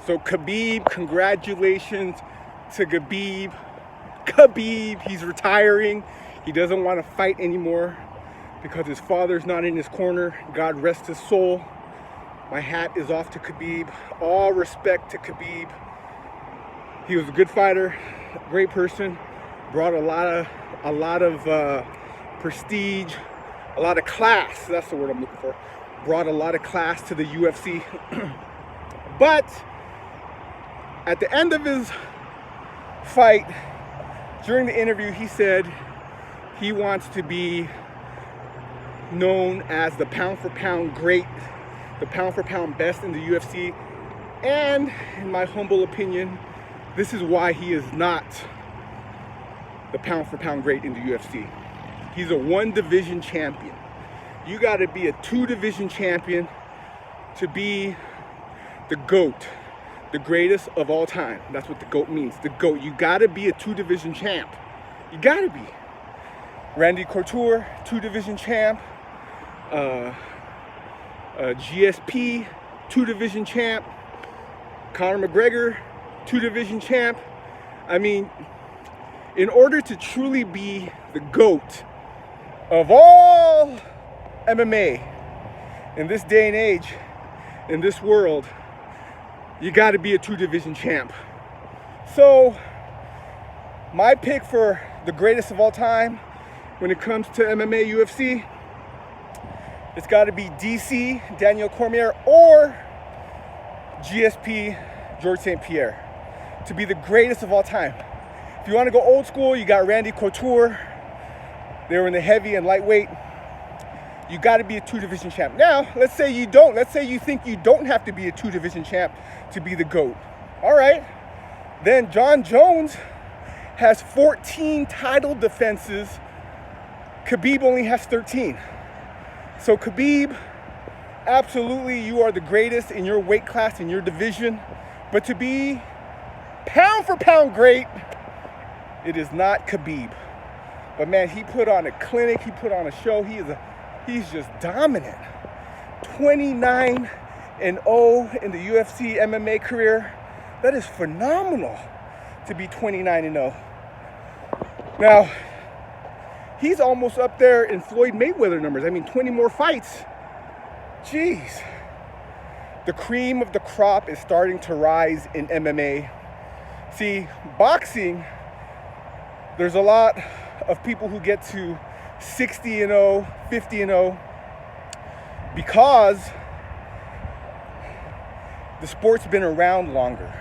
So Khabib, congratulations to Khabib. Khabib, he's retiring. He doesn't want to fight anymore because his father's not in his corner. God rest his soul. My hat is off to Khabib. All respect to Khabib. He was a good fighter, great person, brought a lot of prestige, a lot of class. That's the word I'm looking for. Brought a lot of class to the UFC. But at the end of his fight, during the interview, he said he wants to be known as the pound for pound great, the pound for pound best in the UFC. And in my humble opinion, this is why he is not the pound for pound great in the UFC. He's a one division champion. You got to be a 2-division champion to be the GOAT, the greatest of all time. That's what the GOAT means, the GOAT. You got to be a 2-division champ. You got to be. Randy Couture, 2-division champ. GSP, 2-division champ. Conor McGregor, 2-division champ. I mean, in order to truly be the GOAT of all MMA in this day and age, in this world, you got to be a 2-division champ. So my pick for the greatest of all time when it comes to MMA UFC, it's got to be DC, Daniel Cormier, or GSP, George St. Pierre, to be the greatest of all time. If you want to go old school, you got Randy Couture. They were in the heavy and lightweight. You got to be a 2-division champ. Now, let's say you don't. Let's say you think you don't have to be a 2-division champ to be the GOAT. All right. Then John Jones has 14 title defenses. Khabib only has 13. So Khabib, absolutely, you are the greatest in your weight class, in your division. But to be pound for pound great, it is not Khabib. But man, he put on a clinic, he put on a show. He's just dominant. 29-0 in the UFC MMA career. That is phenomenal to be 29-0. Now, he's almost up there in Floyd Mayweather numbers. I mean, 20 more fights. Jeez. The cream of the crop is starting to rise in MMA. See, boxing, there's a lot of people who get to 60-0, 50-0 because the sport's been around longer.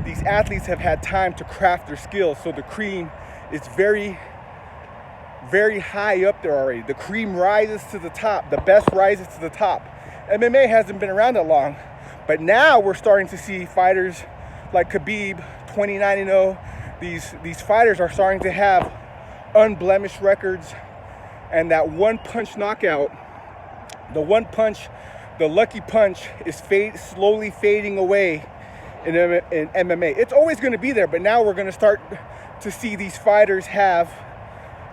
These athletes have had time to craft their skills, so the cream is very, very high up there already. The cream rises to the top. The best rises to the top. MMA hasn't been around that long, but now we're starting to see fighters like Khabib, 29-0. These fighters are starting to have unblemished records, and that one-punch knockout, the one punch, the lucky punch, is slowly fading away in MMA. It's always going to be there, but now we're going to start to see these fighters have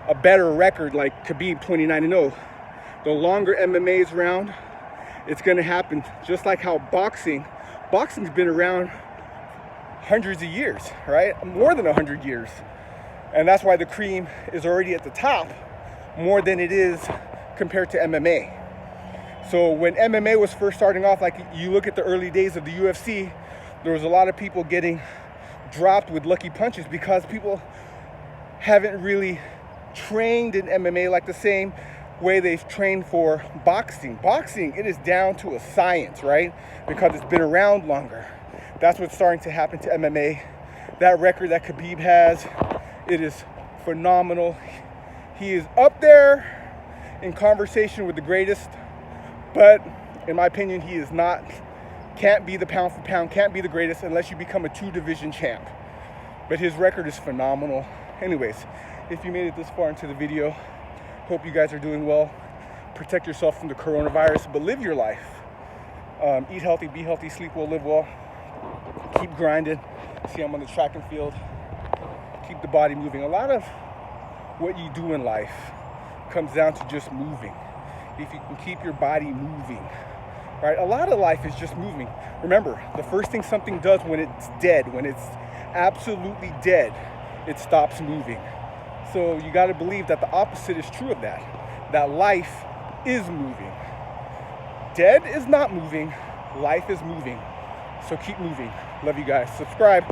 a better record, like Khabib, 29-0. The longer MMA is around, it's going to happen. Just like how boxing's been around hundreds of years, right? More than 100 years. And that's why the cream is already at the top more than it is compared to MMA. So when MMA was first starting off, like you look at the early days of the UFC, there was a lot of people getting dropped with lucky punches because people haven't really trained in MMA like the same way they've trained for boxing. Boxing, it is down to a science, right? Because it's been around longer. That's what's starting to happen to MMA. That record that Khabib has, it is phenomenal. He is up there in conversation with the greatest, but in my opinion, he is not. Can't be the pound for pound, can't be the greatest unless you become a 2-division champ. But his record is phenomenal. Anyways, if you made it this far into the video, hope you guys are doing well. Protect yourself from the coronavirus, but live your life. Eat healthy, be healthy, sleep well, live well. Keep grinding. See, I'm on the track and field. Keep the body moving. A lot of what you do in life comes down to just moving. If you can keep your body moving, right? A lot of life is just moving. Remember, the first thing something does when it's dead, when it's absolutely dead, it stops moving. So you got to believe that the opposite is true of that, that life is moving. Dead is not moving, life is moving. So keep moving. Love you guys. Subscribe.